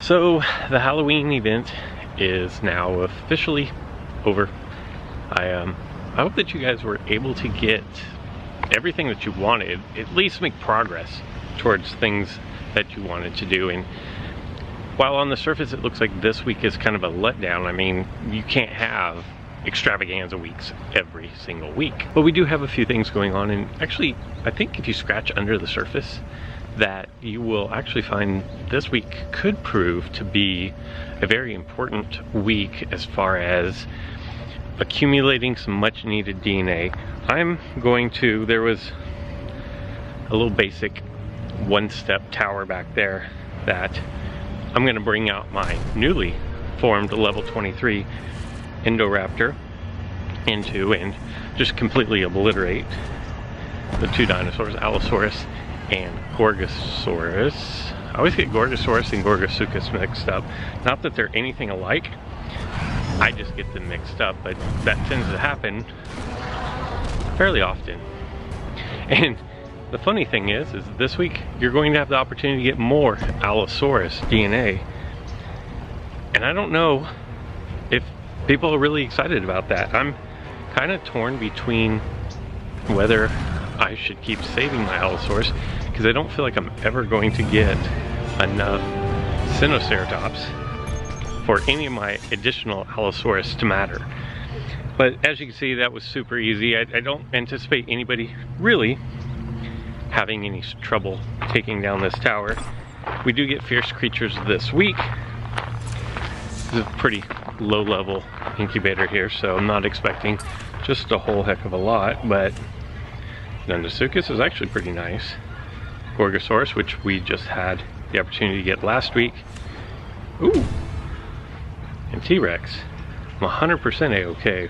So the Halloween event is now officially over. I hope that you guys were able to get everything that you wanted, at least make progress towards things that you wanted to do. And while on the surface it looks like this week is kind of a letdown, I mean, you can't have extravaganza weeks every single week. But we do have a few things going on, and actually I think if you scratch under the surface that you will actually find this week could prove to be a very important week as far as accumulating some much needed DNA. There was a little basic one-step tower back there that I'm going to bring out my newly formed level 23 Indoraptor into and just completely obliterate the two dinosaurs, Allosaurus and Gorgosaurus. I always get Gorgosaurus and Gorgosuchus mixed up. Not that they're anything alike, I just get them mixed up, but that tends to happen fairly often. And the funny thing is this week you're going to have the opportunity to get more Allosaurus DNA. And I don't know if people are really excited about that. I'm kind of torn between whether I should keep saving my Allosaurus, because I don't feel like I'm ever going to get enough Sinoceratops for any of my additional Allosaurus to matter. But as you can see, that was super easy. I don't anticipate anybody really having any trouble taking down this tower. We do get fierce creatures this week. This is a pretty low level incubator here, so I'm not expecting just a whole heck of a lot, but Nundasuchus is actually pretty nice. Gorgosaurus, which we just had the opportunity to get last week. Ooh! And T-Rex. I'm 100% A-okay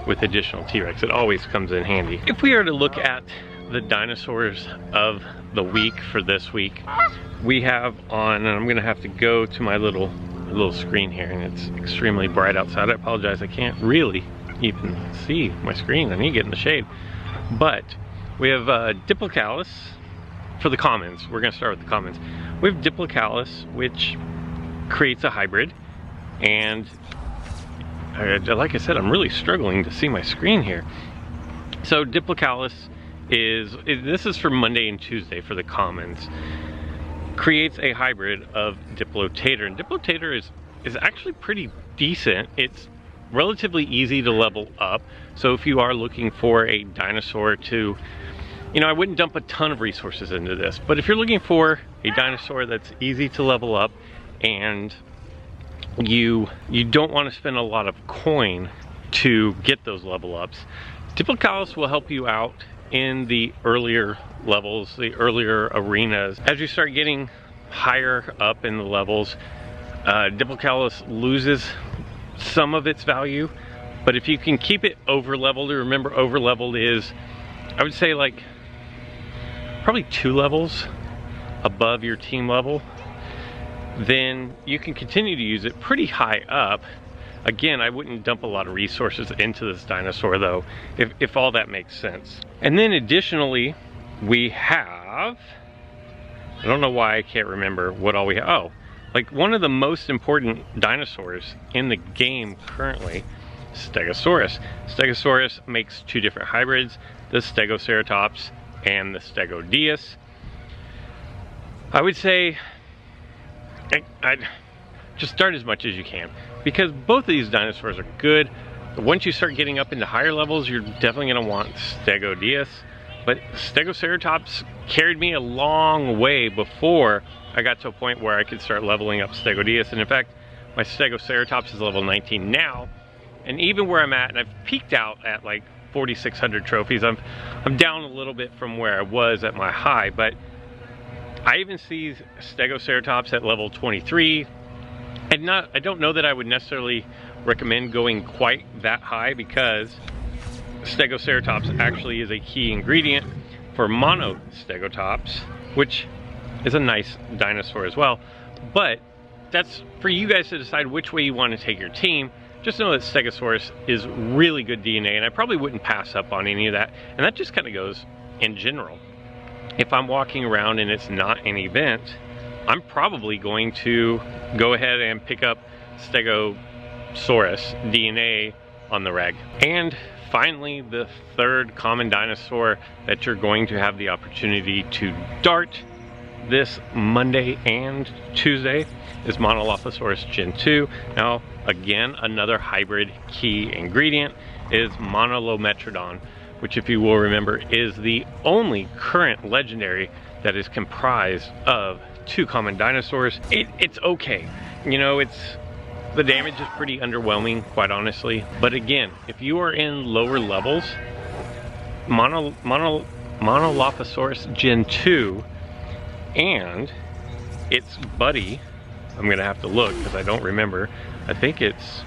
with additional T-Rex. It always comes in handy. If we are to look at the dinosaurs of the week for this week, we have on, and I'm gonna have to go to my little screen here, and it's extremely bright outside. I apologize, I can't really even see my screen. I need to get in the shade. But we have Diplocalus for the commons. We're gonna start with the commons. We have Diplocalus, which creates a hybrid, and like I said, I'm really struggling to see my screen here. So Diplocalus this is for Monday and Tuesday for the commons. Creates a hybrid of Diplotator, and Diplotator is actually pretty decent. It's relatively easy to level up, so if you are looking for a dinosaur to, you know, I wouldn't dump a ton of resources into this, but if you're looking for a dinosaur that's easy to level up and you don't want to spend a lot of coin to get those level ups, Diplocalus will help you out in the earlier levels, the earlier arenas. As you start getting higher up in the levels, Diplocalus loses some of its value, but if you can keep it over leveled, remember over leveled is, I would say, like probably 2 levels above your team level, then you can continue to use it pretty high up. Again, I wouldn't dump a lot of resources into this dinosaur though, if all that makes sense. And then additionally, we have, I don't know why I can't remember what all we have. Oh, like one of the most important dinosaurs in the game currently, Stegosaurus. Stegosaurus makes 2 different hybrids, the Stegoceratops and the Stegodius. I would say I'd just start as much as you can, because both of these dinosaurs are good. Once you start getting up into higher levels, you're definitely going to want Stegodius, but Stegoceratops carried me a long way before I got to a point where I could start leveling up Stegodius. And in fact, my Stegoceratops is level 19 now, and even where I'm at, and I've peaked out at like 4,600 trophies, I'm down a little bit from where I was at my high, but I even see Stegoceratops at level 23. And I don't know that I would necessarily recommend going quite that high, because Stegoceratops actually is a key ingredient for Monostegotops, which is a nice dinosaur as well. But that's for you guys to decide which way you want to take your team. Just know that Stegosaurus is really good DNA, and I probably wouldn't pass up on any of that. And that just kind of goes in general. If I'm walking around and it's not an event, I'm probably going to go ahead and pick up Stegosaurus DNA on the reg. And finally, the third common dinosaur that you're going to have the opportunity to dart this Monday and Tuesday is Monolophosaurus Gen 2. Now, again, another hybrid key ingredient is Monolometrodon, which, if you will remember, is the only current legendary that is comprised of two common dinosaurs. It's okay. You know, the damage is pretty underwhelming, quite honestly. But again, if you are in lower levels, Monolophosaurus Gen 2 and its buddy, I'm gonna have to look because I don't remember. I think it's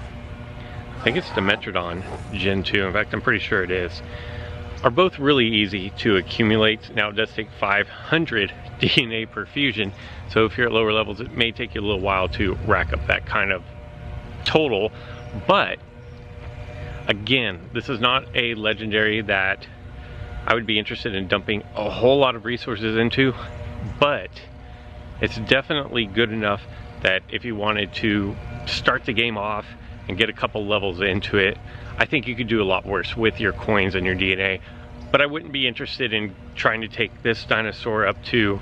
Dimetrodon Gen 2. In fact, I'm pretty sure it is. Are both really easy to accumulate. Now, it does take 500 DNA per fusion, so if you're at lower levels, it may take you a little while to rack up that kind of total. But again, this is not a legendary that I would be interested in dumping a whole lot of resources into, but it's definitely good enough that if you wanted to start the game off and get a couple levels into it, I think you could do a lot worse with your coins and your DNA. But I wouldn't be interested in trying to take this dinosaur up to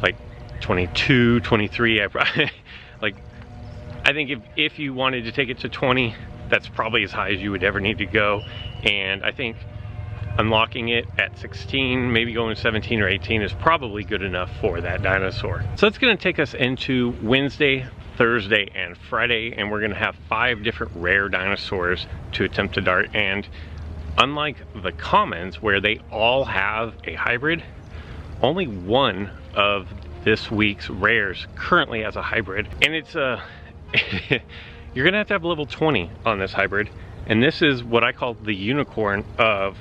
like 22, 23. I think if you wanted to take it to 20, that's probably as high as you would ever need to go. And I think unlocking it at 16, maybe going 17 or 18 is probably good enough for that dinosaur. So it's gonna take us into Wednesday, Thursday, and Friday, and we're gonna have 5 different rare dinosaurs to attempt to dart. And unlike the commons, where they all have a hybrid, only one of this week's rares currently has a hybrid, and it's a you're gonna have level 20 on this hybrid, and this is what I call the unicorn of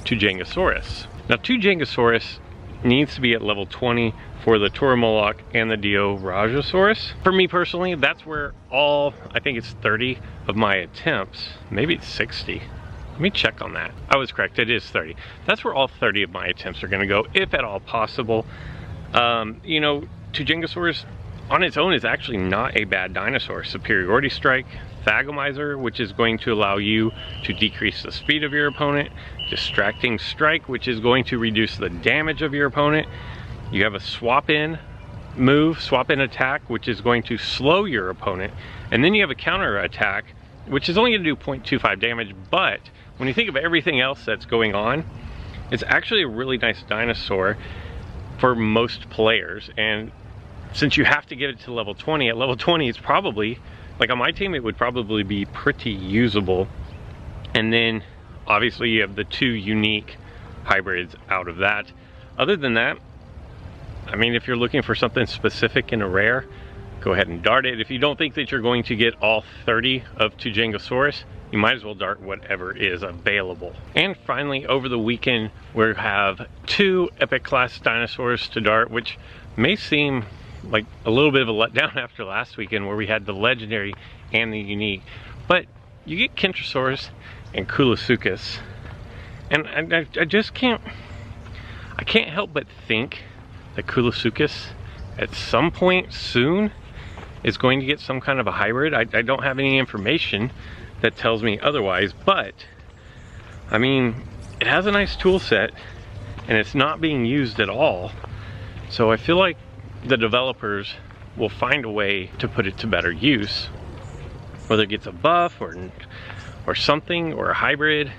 Tujangosaurus. Now, Tujangosaurus needs to be at level 20 for the Toromoloch and the Diorajosaurus. For me personally, that's where I think it's 30 of my attempts, maybe it's 60. Let me check on that. I was correct, it is 30. That's where all 30 of my attempts are gonna go, if at all possible. You know, Tujangosaurus on its own is actually not a bad dinosaur. Superiority Strike, Thagomizer, which is going to allow you to decrease the speed of your opponent, Distracting Strike, which is going to reduce the damage of your opponent. You have a swap in move, swap in attack, which is going to slow your opponent, and then you have a counter attack, which is only going to do 0.25 damage. But when you think of everything else that's going on, it's actually a really nice dinosaur for most players. And since you have to get it to level 20, at level 20 it's probably, like on my team, it would probably be pretty usable. And then obviously you have the 2 unique hybrids out of that. Other than that, I mean, if you're looking for something specific in a rare, go ahead and dart it. If you don't think that you're going to get all 30 of Tujangosaurus, you might as well dart whatever is available. And finally, over the weekend, we have 2 epic class dinosaurs to dart, which may seem like a little bit of a letdown after last weekend where we had the legendary and the unique. But you get Kentrosaurus and Kulosuchus, and I just can't help but think that Kulosuchus at some point soon is going to get some kind of a hybrid. I don't have any information that tells me otherwise, but I mean, it has a nice tool set and it's not being used at all. So I feel like the developers will find a way to put it to better use, whether it gets a buff or something, or a hybrid.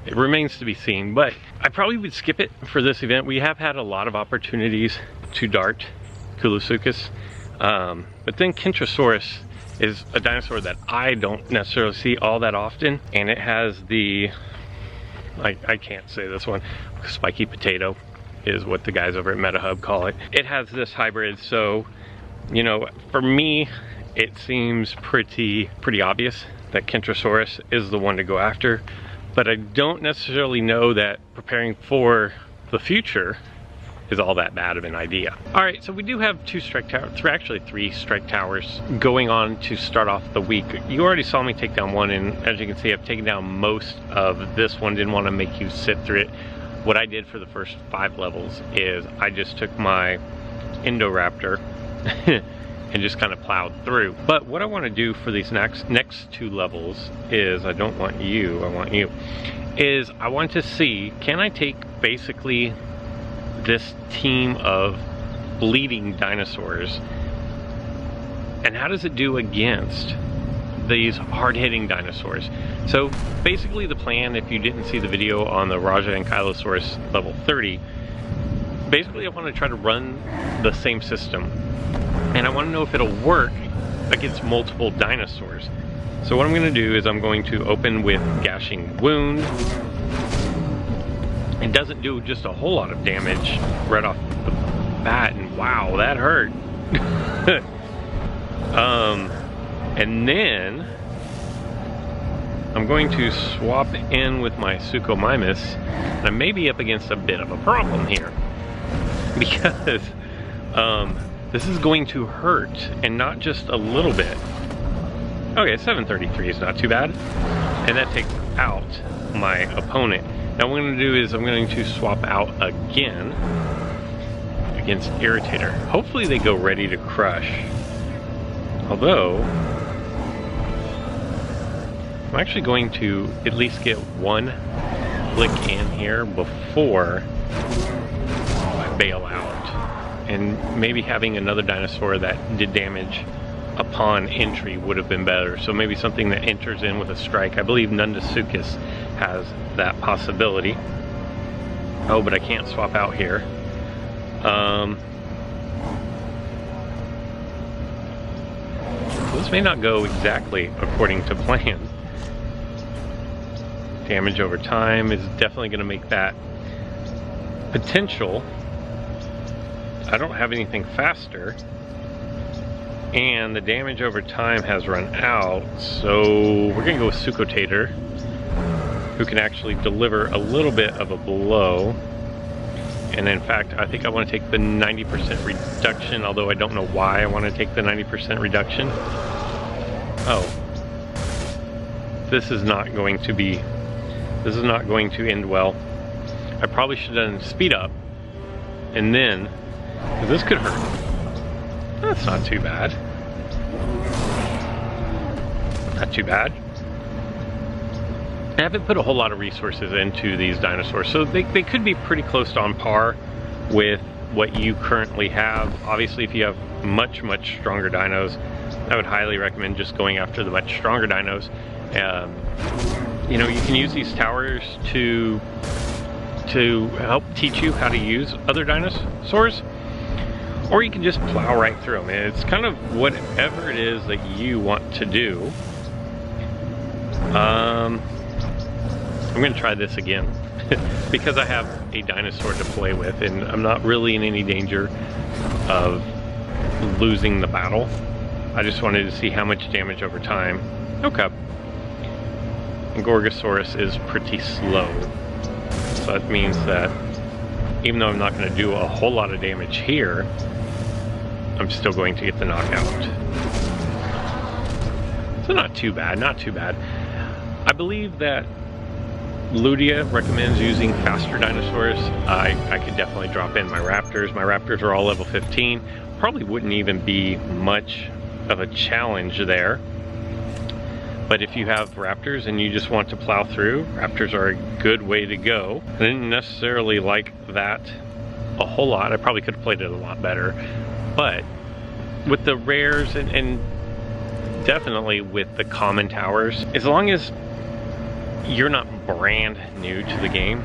It remains to be seen, but I probably would skip it for this event. We have had a lot of opportunities to dart Kulosuchus, but then Kentrosaurus is a dinosaur that I don't necessarily see all that often, and it has the, I can't say this one, spiky potato is what the guys over at MetaHub call it. It has this hybrid, so, you know, for me, it seems pretty obvious that Kentrosaurus is the one to go after, but I don't necessarily know that preparing for the future is all that bad of an idea. All right, so we do have 2 strike towers, actually 3 strike towers going on to start off the week. You already saw me take down one, and as you can see, I've taken down most of this one. Didn't want to make you sit through it. What I did for the first 5 levels is I just took my Indoraptor and just kind of plowed through. But what I want to do for these next 2 levels is, I don't want you, I want you, is I want to see, can I take basically this team of bleeding dinosaurs, and how does it do against these hard-hitting dinosaurs? So basically the plan, if you didn't see the video on the Raja Ankylosaurus level 30, basically I want to try to run the same system, and I want to know if it'll work against multiple dinosaurs. So what I'm going to do is I'm going to open with Gashing Wound. It doesn't do just a whole lot of damage right off the bat, and wow, that hurt. And then I'm going to swap in with my Suchomimus, and I may be up against a bit of a problem here, because this is going to hurt, and not just a little bit. Okay, 733 is not too bad, and that takes out my opponent. Now what I'm going to do is I'm going to swap out again against Irritator. Hopefully they go Ready to Crush. Although, I'm actually going to at least get one click in here before I bail out. And maybe having another dinosaur that did damage upon entry would have been better. So maybe something that enters in with a strike. I believe Nundasuchus has that possibility. Oh, but I can't swap out here. This may not go exactly according to plan. Damage over time is definitely going to make that potential. I don't have anything faster, and the damage over time has run out, so we're going to go with Suchotator, who can actually deliver a little bit of a blow. And in fact, I think I want to take the 90% reduction, although I don't know why I want to take the 90% reduction. Oh. This is not going to end well. I probably should have done speed up, and then, because this could hurt. That's not too bad. Not too bad. I haven't put a whole lot of resources into these dinosaurs, so they could be pretty close to on par with what you currently have. Obviously, if you have much stronger dinos, I would highly recommend just going after the much stronger dinos. You know, you can use these towers to help teach you how to use other dinosaurs, or you can just plow right through them. It's kind of whatever it is that you want to do. I'm going to try this again because I have a dinosaur to play with, and I'm not really in any danger of losing the battle. I just wanted to see how much damage over time. Okay. And Gorgosaurus is pretty slow, so that means that even though I'm not going to do a whole lot of damage here, I'm still going to get the knockout. So not too bad, not too bad. I believe that Ludia recommends using faster dinosaurs. I could definitely drop in my raptors. My raptors are all level 15. Probably wouldn't even be much of a challenge there. But if you have raptors and you just want to plow through, raptors are a good way to go. I didn't necessarily like that a whole lot. I probably could have played it a lot better. But with the rares and definitely with the common towers, as long as you're not brand new to the game,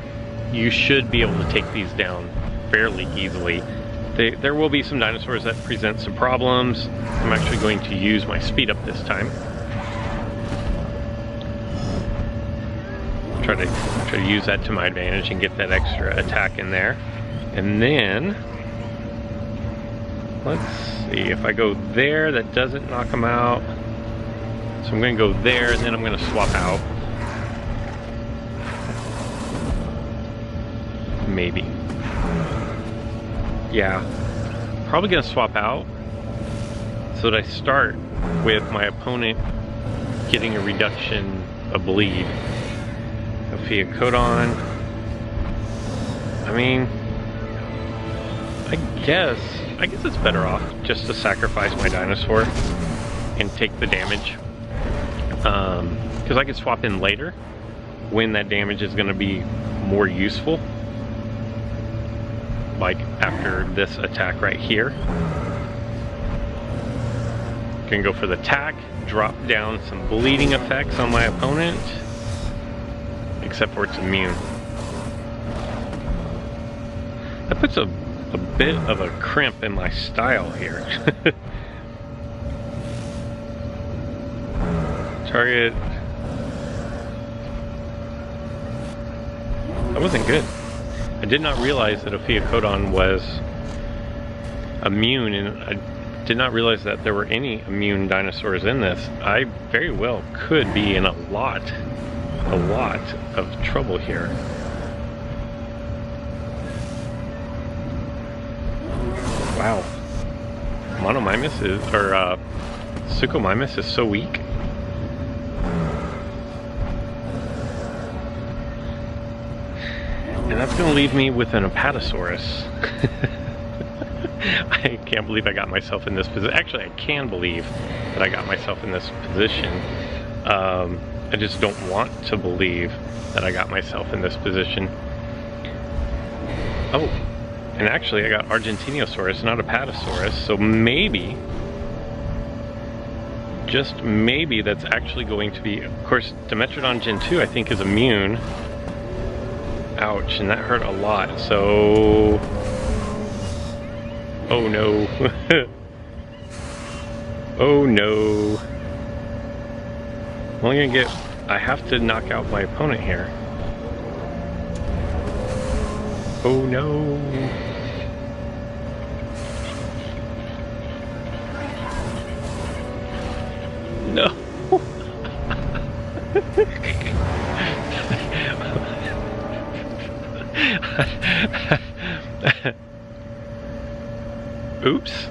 you should be able to take these down fairly easily. There will be some dinosaurs that present some problems. I'm actually going to use my speed up this time. Try to use that to my advantage and get that extra attack in there. And then, let's see, if I go there, that doesn't knock them out. So I'm going to go there, and then I'm going to swap out. Maybe. Yeah, probably going to swap out so that I start with my opponent getting a reduction of bleed. Ophiocodon. I mean, I guess it's better off just to sacrifice my dinosaur and take the damage. Because I could swap in later when that damage is going to be more useful. Like after this attack right here. Can go for the attack, drop down some bleeding effects on my opponent. Except for it's immune. That puts a bit of a crimp in my style here. Target. That wasn't good. I did not realize that Ophiocodon was immune, and I did not realize that there were any immune dinosaurs in this. I very well could be in a lot of trouble here. Wow. Monomymus is, or Suchomimus is so weak. And that's going to leave me with an Apatosaurus. I can't believe I got myself in this position. Actually, I can believe that I got myself in this position. I just don't want to believe that I got myself in this position. Oh, and actually I got Argentinosaurus, not Apatosaurus, so maybe, just maybe that's actually going to be, of course, Dimetrodon Gen 2 I think is immune. Ouch, and that hurt a lot, so... Oh no. Oh no. I'm only gonna get... I have to knock out my opponent here. Oh no. No. Oops.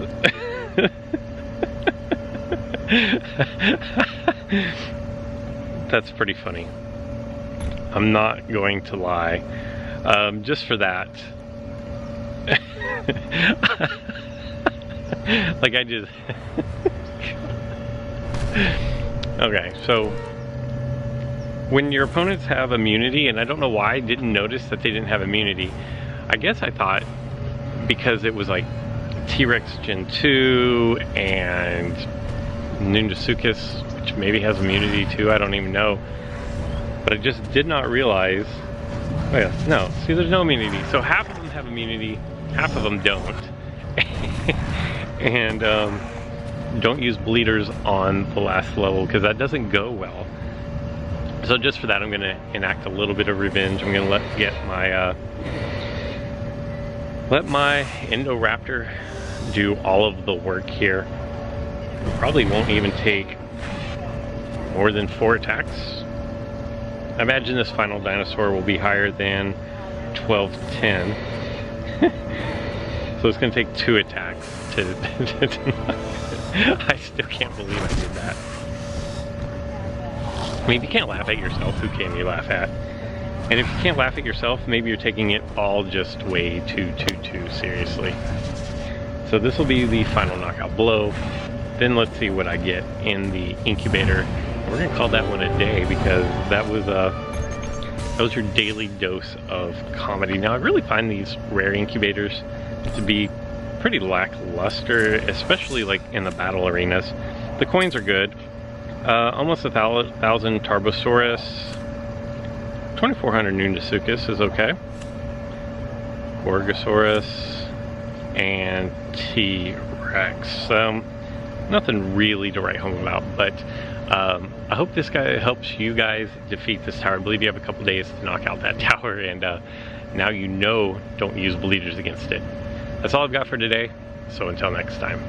That's pretty funny. I'm not going to lie. Just for that. Like I just... Okay, so when your opponents have immunity, and I don't know why I didn't notice that they didn't have immunity. I guess I thought because it was like T-Rex Gen 2 and Nundasuchus, which maybe has immunity too, I don't even know. But I just did not realize... Oh yeah, no, see there's no immunity. So half of them have immunity, half of them don't. And don't use bleeders on the last level because that doesn't go well. So just for that I'm going to enact a little bit of revenge. I'm going to let my Indoraptor do all of the work here. Probably won't even take more than 4 attacks. I imagine this final dinosaur will be higher than 1210. So it's going to take 2 attacks to I still can't believe I did that. I mean, if you can't laugh at yourself, who can you laugh at? And if you can't laugh at yourself, maybe you're taking it all just way too seriously. So this will be the final knockout blow. Then let's see what I get in the incubator. We're gonna call that one a day because that was your daily dose of comedy. Now I really find these rare incubators to be pretty lackluster, especially like in the battle arenas. The coins are good. Almost 1,000 Tarbosaurus. 2,400 Nundasuchus is okay. Gorgosaurus and T-Rex. Nothing really to write home about, but I hope this guy helps you guys defeat this tower. I believe you have a couple days to knock out that tower, and now you know don't use bleeders against it. That's all I've got for today, so until next time.